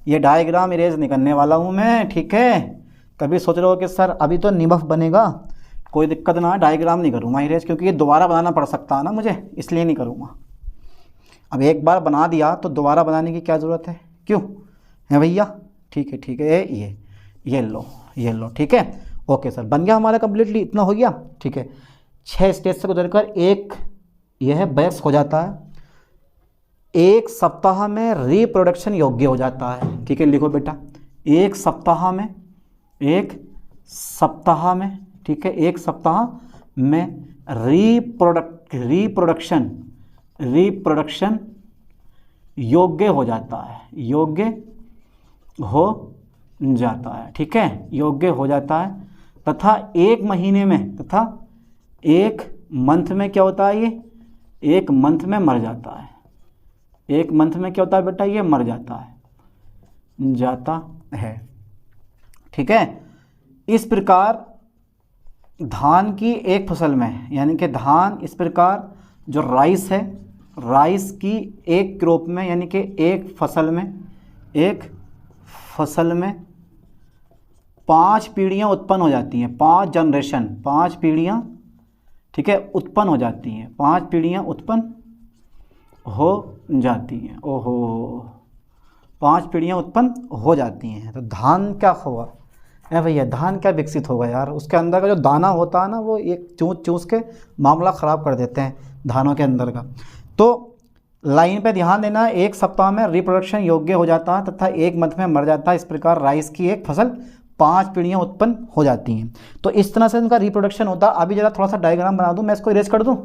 ये डायग्राम इरेज नहीं करने वाला हूँ मैं, ठीक है। कभी सोच रहे हो कि सर अभी तो निमफ बनेगा, कोई दिक्कत ना है, डायग्राम नहीं करूँगा इरेज, क्योंकि ये दोबारा बनाना पड़ सकता है ना मुझे, इसलिए नहीं करूँगा। अब एक बार बना दिया तो दोबारा बनाने की क्या ज़रूरत है, क्यों है भैया, ठीक है, ठीक है। ये लो, ठीक है, ओके सर, बन गया हमारा कम्प्लीटली, इतना हो गया, ठीक है। 6 स्टेज से गुजरकर एक यह वयस्क हो जाता है, 1 सप्ताह में रिप्रोडक्शन योग्य हो जाता है, ठीक है। लिखो बेटा, 1 सप्ताह में, 1 सप्ताह में, ठीक है, 1 सप्ताह में रिप्रोडक्शन योग्य हो जाता है, योग्य हो जाता है, ठीक है, योग्य हो जाता है। तथा 1 महीने में, तथा 1 मंथ में क्या होता है, ये 1 मंथ में मर जाता है। 1 मंथ में क्या होता है बेटा, ये मर जाता है, ठीक है। इस प्रकार धान की एक फसल में, यानी कि धान, इस प्रकार जो राइस है, राइस की एक क्रॉप में, यानी कि एक फसल में 5 पीढ़ियाँ उत्पन्न हो जाती हैं, 5 जनरेशन, 5 पीढ़ियाँ, ठीक है, उत्पन्न हो जाती हैं, 5 पीढ़ियाँ उत्पन्न हो जाती हैं। ओहो, 5 पीढ़ियाँ उत्पन्न हो जाती हैं। तो धान क्या हुआ है भैया, धान क्या विकसित होगा यार, उसके अंदर का जो दाना होता है ना, वो एक चूस के मामला ख़राब कर देते हैं धानों के अंदर का। तो लाइन पे ध्यान देना, 1 सप्ताह में रिप्रोडक्शन योग्य हो जाता है तथा 1 मंथ में मर जाता है। इस प्रकार राइस की एक फसल 5 पीढ़ियाँ उत्पन्न हो जाती हैं। तो इस तरह से इनका रिप्रोडक्शन होता है। अभी जरा थोड़ा सा डायग्राम बना दूँ, मैं इसको इरेज कर दूँ,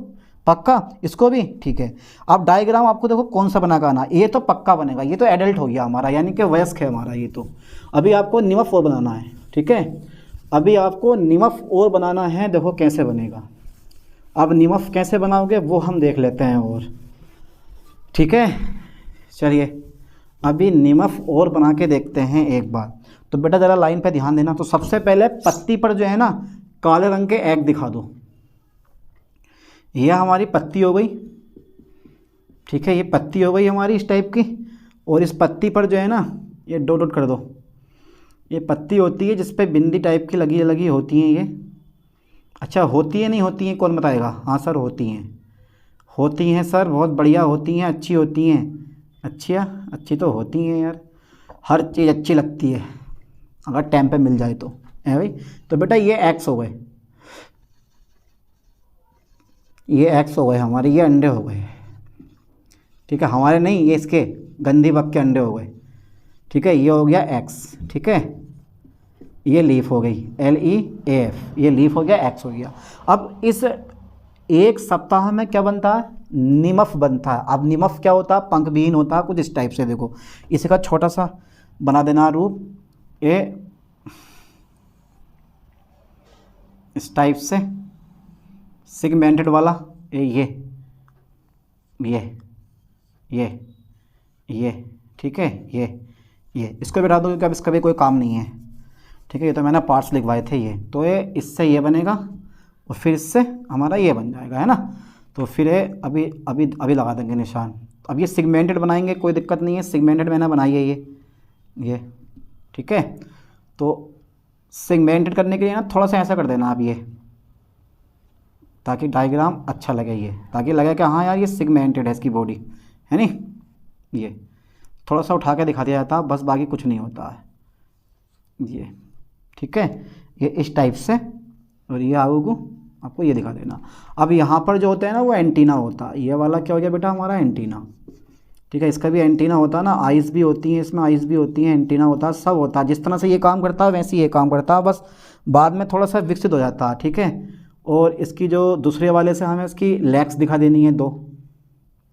पक्का, इसको भी, ठीक है। अब डायग्राम आपको देखो कौन सा बना के आना, ये तो पक्का बनेगा, ये तो एडल्ट हो गया हमारा, यानी कि वयस्क है हमारा ये तो। अभी आपको निमफ और बनाना है, ठीक है, अभी आपको निमफ और बनाना है। देखो कैसे बनेगा, अब निमफ कैसे बनाओगे वो हम देख लेते हैं और, ठीक है। चलिए अभी निमफ और बना के देखते हैं एक बार। तो बेटा ज़रा लाइन पे ध्यान देना। तो सबसे पहले पत्ती पर जो है ना काले रंग के एग दिखा दो। यह हमारी पत्ती हो गई, ठीक है, ये पत्ती हो गई हमारी इस टाइप की। और इस पत्ती पर जो है ना ये डॉट डॉट कर दो। ये पत्ती होती है जिस पे बिंदी टाइप की लगी लगी होती हैं ये। अच्छा होती है नहीं होती हैं कौन बताएगा? हाँ सर होती हैं सर, बहुत बढ़िया होती हैं, अच्छी होती हैं। अच्छी तो होती हैं यार। हर चीज़ अच्छी लगती है अगर टाइम पे मिल जाए तो, है भाई। तो बेटा ये एक्स हो गए, ये एक्स हो गए हमारे, ये अंडे हो गए, ठीक है। हमारे नहीं, ये इसके गंदी बग के अंडे हो गए, ठीक है। ये हो गया एक्स, ठीक है। ये लीफ हो गई, LEAF, ये लीफ हो गया, एक्स हो गया। अब इस एक सप्ताह में क्या बनता है, निमफ बनता है। अब निमफ क्या होता है, पंख विहीन होता है, कुछ इस टाइप से। देखो इसका छोटा सा बना देना रूप, ये इस टाइप से सेगमेंटेड वाला, ये ठीक है। ये इसको बिठा दो क्योंकि अब इसका भी कोई काम नहीं है, ठीक है। ये तो मैंने पार्ट्स लिखवाए थे ये, तो ये इससे ये बनेगा और फिर इससे हमारा ये बन जाएगा, है ना। तो फिर ये अभी अभी अभी लगा देंगे निशान। अब ये सेगमेंटेड बनाएंगे, कोई दिक्कत नहीं है, सेगमेंटेड मैंने बनाई है ये, ठीक है। तो सेगमेंटेड करने के लिए ना थोड़ा सा ऐसा कर देना आप, ये ताकि डायग्राम अच्छा लगे, ये ताकि लगे कि हाँ यार ये सेगमेंटेड है इसकी बॉडी, है नहीं। ये थोड़ा सा उठा के दिखा दिया जाता है बस, बाकी कुछ नहीं होता है ये, ठीक है। ये इस टाइप से, और ये आगे को आपको ये दिखा देना। अब यहाँ पर जो होता है ना वो एंटीना होता है। ये वाला क्या हो गया बेटा हमारा एंटीना, ठीक है। इसका भी एंटीना होता है ना, आइज़ भी होती हैं इसमें, आइज़ भी होती हैं, एंटीना होता है, सब होता है। जिस तरह से ये काम करता है वैसे ही ये काम करता है, बस बाद में थोड़ा सा विकसित हो जाता है, ठीक है। और इसकी जो दूसरे वाले से हमें इसकी लेग्स दिखा देनी है, 2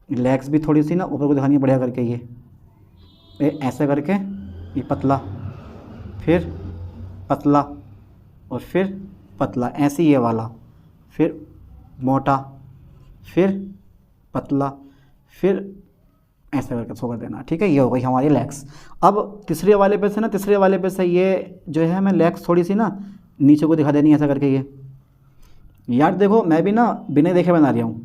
लेग्स भी थोड़ी सी ना ऊपर को दिखानी है बढ़िया करके, ये ऐसे करके, ये पतला, फिर पतला और फिर पतला, ऐसे ये वाला, फिर मोटा, फिर पतला, फिर ऐसे करके शो कर देना, ठीक है। ये हो गई हमारी लेग्स। अब तीसरे वाले पे से ना, तीसरे वाले पे से ये जो है हमें लेग्स थोड़ी सी ना नीचे को दिखा देनी है, ऐसा करके। ये यार देखो मैं भी ना बिना देखे बना रहा हूँ,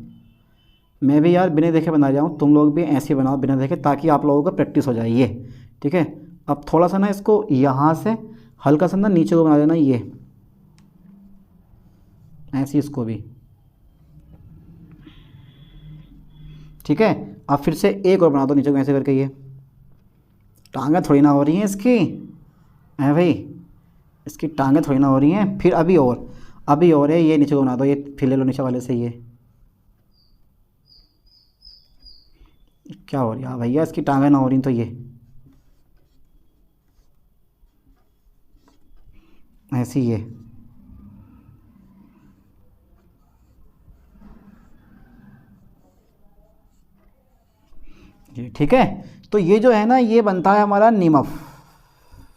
मैं भी यार बिना देखे बना रहा हूँ, तुम लोग भी ऐसे बनाओ बिना देखे, ताकि आप लोगों को प्रैक्टिस हो जाए ये, ठीक है। अब थोड़ा सा ना इसको यहाँ से हल्का सा ना नीचे को बना देना, ये ऐसे इसको भी, ठीक है। अब फिर से एक और बना दो नीचे को ऐसे करके, ये टांगें थोड़ी ना हो रही हैं इसकी, है भाई, इसकी टांगें थोड़ी ना हो रही हैं। फिर अभी और है, ये नीचे को बना दो, ये फिर ले लो नीचे वाले से, ये क्या हो रही है भैया, इसकी टांगें ना हो रही तो ये ऐसी, ये ठीक है। तो ये जो है ना ये बनता है हमारा निमफ।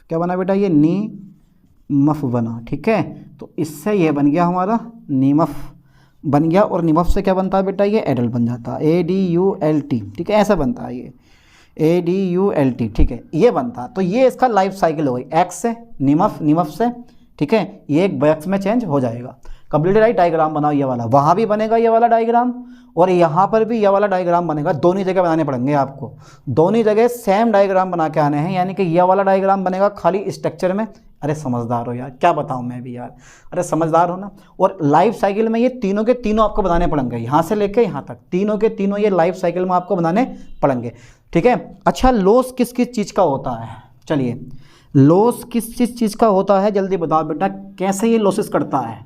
क्या बना बेटा, ये नीमफ बना, ठीक है। तो इससे ये बन गया हमारा नीमफ बन गया, और निमफ से क्या बनता है बेटा, ये एडल्ट बन जाता है, ADULT, ठीक है। ऐसा बनता है ये ADULT, ठीक है, ये बनता है। तो ये इसका लाइफ साइकिल हो गई, एक्स से निमफ, निमफ से, ठीक है, ये एक बैक्स में चेंज हो जाएगा। Complete right. डायग्राम बनाओ ये वाला, वहाँ भी बनेगा ये वाला डायग्राम और यहाँ पर भी ये वाला डायग्राम बनेगा, दोनों जगह बनाने पड़ेंगे आपको, दोनों जगह सेम डायग्राम बना के आने हैं। यानी कि ये वाला डायग्राम बनेगा खाली स्ट्रक्चर में, अरे समझदार हो यार, क्या बताऊँ मैं भी यार, अरे समझदार हो ना। और लाइफ साइकिल में ये तीनों के तीनों आपको बनाने पड़ेंगे, यहाँ से लेके यहाँ तक तीनों के तीनों ये लाइफ साइकिल में आपको बनाने पड़ेंगे, ठीक है। अच्छा, लॉस किस किस चीज़ का होता है, चलिए लॉस किस किस चीज़ का होता है जल्दी बताओ बेटा, कैसे ये लॉसेस करता है,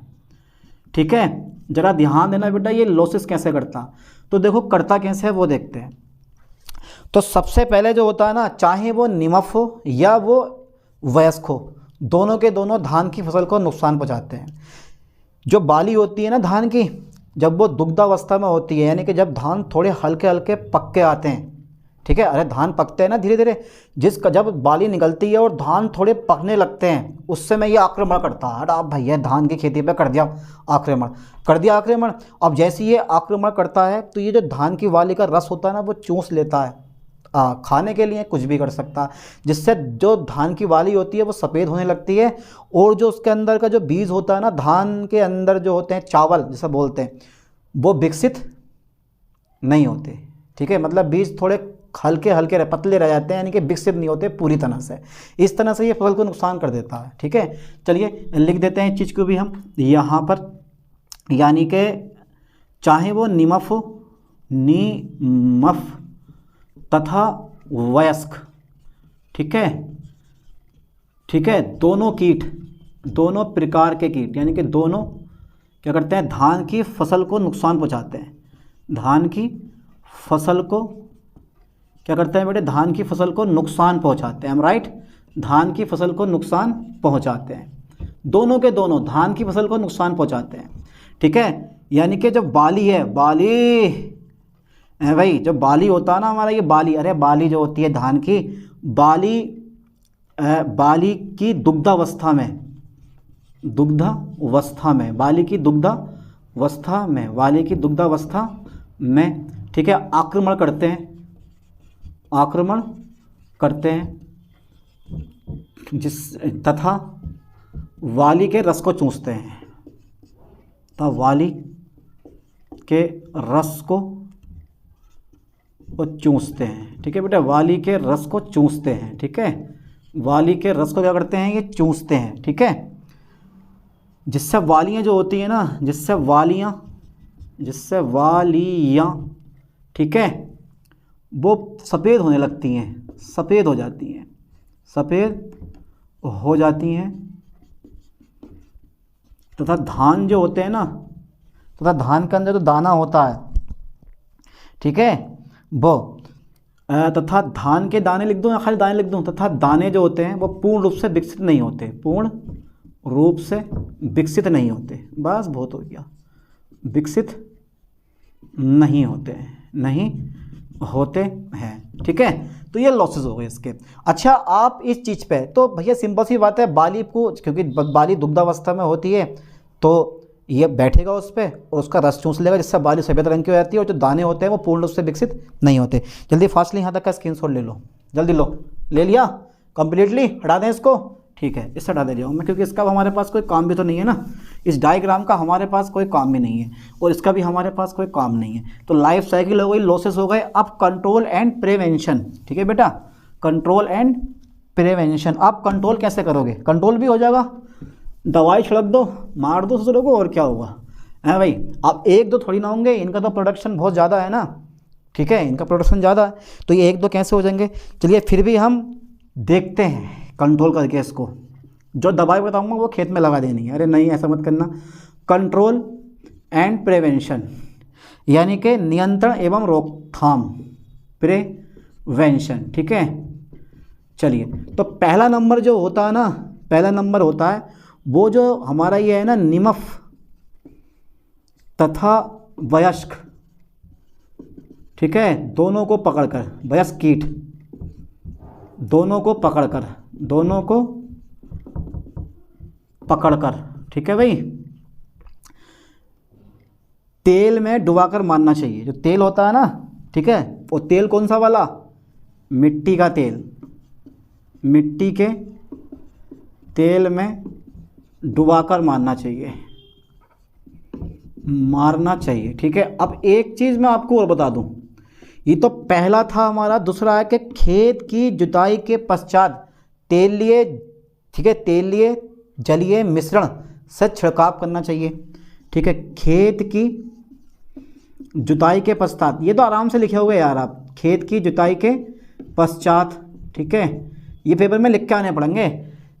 ठीक है। ज़रा ध्यान देना बेटा, ये लॉसेस कैसे करता, तो देखो करता कैसे है वो देखते हैं। तो सबसे पहले जो होता है ना, चाहे वो निमफ हो या वो वयस्क हो, दोनों के दोनों धान की फसल को नुकसान पहुंचाते हैं। जो बाली होती है ना धान की, जब वो दुग्धावस्था में होती है, यानी कि जब धान थोड़े हल्के हल्के पक के आते हैं, ठीक है, अरे धान पकते हैं ना धीरे धीरे, जिसका जब बाली निकलती है और धान थोड़े पकने लगते हैं, उस समय ये आक्रमण करता है। अरे आप भैया धान की खेती पे कर दिया आक्रमण। अब जैसे ये आक्रमण करता है तो ये जो धान की बाली का रस होता है ना वो चूस लेता है, खाने के लिए कुछ भी कर सकता है, जिससे जो धान की बाली होती है वो सफ़ेद होने लगती है, और जो उसके अंदर का जो बीज होता है ना, धान के अंदर जो होते हैं चावल जिसे बोलते हैं, वो विकसित नहीं होते, ठीक है। मतलब बीज थोड़े हल्के हल्के पतले रह जाते हैं, यानी कि विकसित नहीं होते पूरी तरह से। इस तरह से ये फसल को नुकसान कर देता है, ठीक है। चलिए लिख देते हैं इस चीज़ को भी हम यहाँ पर, यानी कि चाहे वो निमफ हो, निमफ तथा वयस्क, ठीक है, ठीक है, दोनों कीट, दोनों प्रकार के कीट, यानी कि दोनों क्या करते हैं, धान की फसल को नुकसान पहुंचाते हैं। धान की फसल को क्या करते हैं बेटे, धान की फसल को नुकसान पहुंचाते हैं हम, राइट, धान की फसल को नुकसान पहुंचाते हैं। दोनों के दोनों धान की फसल को नुकसान पहुंचाते हैं। ठीक है, यानी कि जब बाली है, बाली है भाई, जब बाली होता है ना हमारा, ये बाली, अरे बाली जो होती है धान की, बाली बाली की दुग्धावस्था में, दुग्धावस्था में, बाली की दुग्धावस्था में, बाली की दुग्धावस्था में, ठीक है, आक्रमण करते हैं, आक्रमण करते हैं, तथा वाली के रस को चूसते हैं, तथा वाली के रस को चूसते हैं। ठीक है बेटा, वाली के रस को चूसते हैं। ठीक है, वाली के रस को क्या करते हैं, ये चूसते हैं। ठीक है, जिससे वालियाँ जो होती हैं ना, जिससे वालियाँ, ठीक है, वो सफ़ेद होने लगती हैं, सफ़ेद हो जाती हैं, सफ़ेद हो जाती हैं, तथा धान जो होते हैं ना, तथा धान के अंदर जो दाना होता है, ठीक है, वो तथा धान के दाने लिख दूँ या खाली दाने लिख दूँ, तथा दाने जो होते हैं वो पूर्ण रूप से विकसित नहीं होते, पूर्ण रूप से विकसित नहीं होते, बस बहुत हो गया, विकसित नहीं होते हैं, नहीं होते हैं। ठीक है, तो ये लॉसेस हो गए इसके। अच्छा, आप इस चीज़ पे तो भैया सिंपल सी बात है, बाली को, क्योंकि बाली दुग्धावस्था में होती है तो ये बैठेगा उस पर और उसका रस चूस लेगा, जिससे बाली सफ़ेद रंग की हो जाती है, और जो दाने होते हैं वो पूर्ण रूप से विकसित नहीं होते। जल्दी फास्टली यहाँ तक का स्क्रीनशॉट ले लो, जल्दी लो, ले लिया कंप्लीटली, हटा दें इसको। ठीक है, इससे हटा दे रहा हूँ मैं, क्योंकि इसका हमारे पास कोई काम भी तो नहीं है ना, इस डायग्राम का हमारे पास कोई काम भी नहीं है और इसका भी हमारे पास कोई काम नहीं है। तो लाइफ साइकिल हो गई, लॉसेस हो गए। अब कंट्रोल एंड प्रिवेंशन। ठीक है बेटा, कंट्रोल एंड प्रिवेंशन। आप कंट्रोल कैसे करोगे, कंट्रोल भी हो जाएगा, दवाई छिड़क दो, मार दो दूसरों को, और क्या होगा, है भाई। अब एक दो थोड़ी ना होंगे, इनका तो प्रोडक्शन बहुत ज़्यादा है ना, ठीक है, इनका प्रोडक्शन ज़्यादा है, तो ये एक दो कैसे हो जाएंगे। चलिए फिर भी हम देखते हैं कंट्रोल करके इसको। जो दवाई बताऊंगा वो खेत में लगा देनी है, अरे नहीं ऐसा मत करना। कंट्रोल एंड प्रिवेंशन यानी कि नियंत्रण एवं रोकथाम, प्रिवेंशन। ठीक है, चलिए, तो पहला नंबर जो होता है ना, पहला नंबर होता है वो जो हमारा ये है ना, निमफ तथा वयस्क, ठीक है, दोनों को पकड़कर, वयस्क कीट दोनों को पकड़कर, दोनों को पकड़कर, ठीक है भाई, तेल में डुबाकर मारना चाहिए। जो तेल होता है ना, ठीक है, वो तेल कौन सा वाला, मिट्टी का तेल, मिट्टी के तेल में डुबाकर मारना चाहिए, मारना चाहिए। ठीक है, अब एक चीज़ मैं आपको और बता दूं, ये तो पहला था हमारा। दूसरा है कि खेत की जुताई के पश्चात तेल लिए, ठीक है, तेल लिए जलीय मिश्रण से छिड़काव करना चाहिए। ठीक है, खेत की जुताई के पश्चात, ये तो आराम से लिखे हुए यार आप, खेत की जुताई के पश्चात, ठीक है, ये पेपर में लिख के आने पड़ेंगे।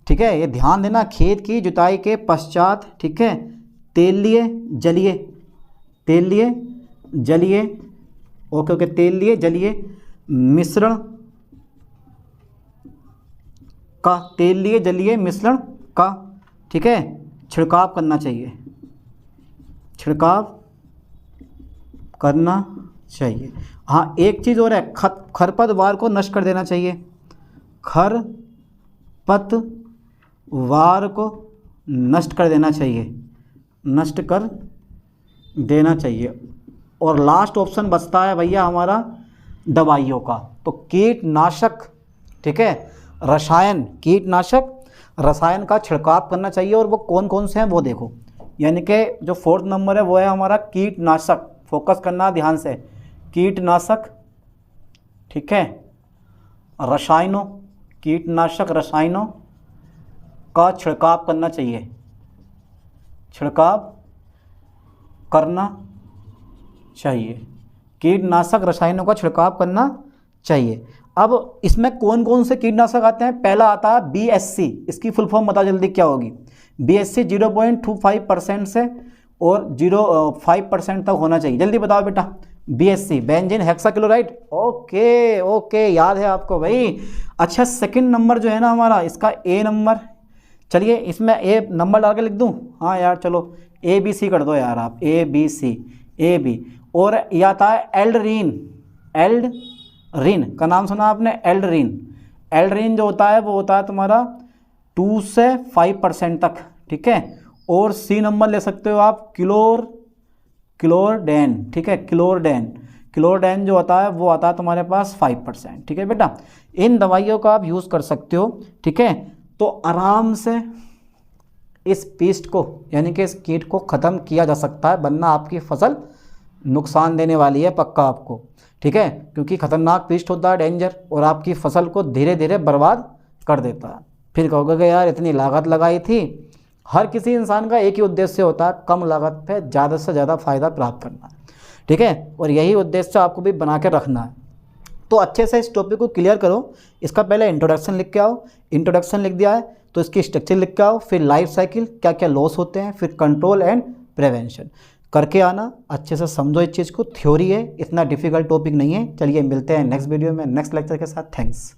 ठीक है, ये ध्यान देना, खेत की जुताई के पश्चात, ठीक है, तेल लिए जलीय, तेल लिए जलीय, ओके ओके, तेल लिए जलीय मिश्रण का, तेल लिए जलीय मिश्रण का, ठीक है, छिड़काव करना चाहिए, छिड़काव करना चाहिए। हाँ, एक चीज़ और है, खरपतवार को नष्ट कर देना चाहिए, खरपतवार को नष्ट कर देना चाहिए, नष्ट कर देना चाहिए। और लास्ट ऑप्शन बचता है भैया हमारा दवाइयों का। तो कीटनाशक, ठीक है, रसायन, कीटनाशक रसायन का छिड़काव करना चाहिए। और वो कौन कौन से हैं वो देखो, यानी कि जो फोर्थ नंबर है वो है हमारा कीटनाशक, फोकस करना ध्यान से, कीटनाशक, ठीक है, रसायनों, कीटनाशक रसायनों का छिड़काव करना चाहिए, छिड़काव करना चाहिए, कीटनाशक रसायनों का छिड़काव करना चाहिए। अब इसमें कौन कौन से कीटनाशक आते हैं? पहला आता है BSC, इसकी फुल फॉर्म बता जल्दी क्या होगी? BSC 0.25% से और 0.5% तक होना चाहिए। जल्दी बताओ बेटा। BSC benzene hexachloride. Okay okay, याद है आपको भाई। अच्छा, सेकंड नंबर जो है ना हमारा, इसका A नंबर। चलिए इसमें A नंबर डाल के लिख दूँ? हाँ यार चलो ABC कर दो यार आप, ABC AB। और यह आता है एल्डरीन। एल्डरीन का नाम सुना आपने? एल्डरीन। एल्डरीन जो होता है वो होता है तुम्हारा 2 से 5% तक, ठीक है। और C नंबर ले सकते हो आप क्लोरडेन, ठीक है। क्लोरडेन जो होता है वो आता है तुम्हारे पास 5%, ठीक है बेटा। इन दवाइयों का आप यूज़ कर सकते हो, ठीक है। तो आराम से इस पेस्ट को यानी कि इस कीट को ख़त्म किया जा सकता है, वरना आपकी फसल नुकसान देने वाली है पक्का आपको, ठीक है। क्योंकि खतरनाक पेस्ट होता है, डेंजर, और आपकी फसल को धीरे धीरे बर्बाद कर देता है। फिर कहोगे कि यार इतनी लागत लगाई थी। हर किसी इंसान का एक ही उद्देश्य होता है, कम लागत पे ज़्यादा से ज़्यादा फ़ायदा प्राप्त करना, ठीक है। और यही उद्देश्य आपको भी बना के रखना है। तो अच्छे से इस टॉपिक को क्लियर करो। इसका पहले इंट्रोडक्शन लिख के आओ। इंट्रोडक्शन लिख दिया है तो इसकी स्ट्रक्चर लिख के आओ, फिर लाइफ साइकिल, क्या क्या लॉस होते हैं, फिर कंट्रोल एंड प्रिवेंशन करके आना। अच्छे से समझो इस चीज़ को, थ्योरी है, इतना डिफिकल्ट टॉपिक नहीं है। चलिए मिलते हैं नेक्स्ट वीडियो में नेक्स्ट लेक्चर के साथ। थैंक्स।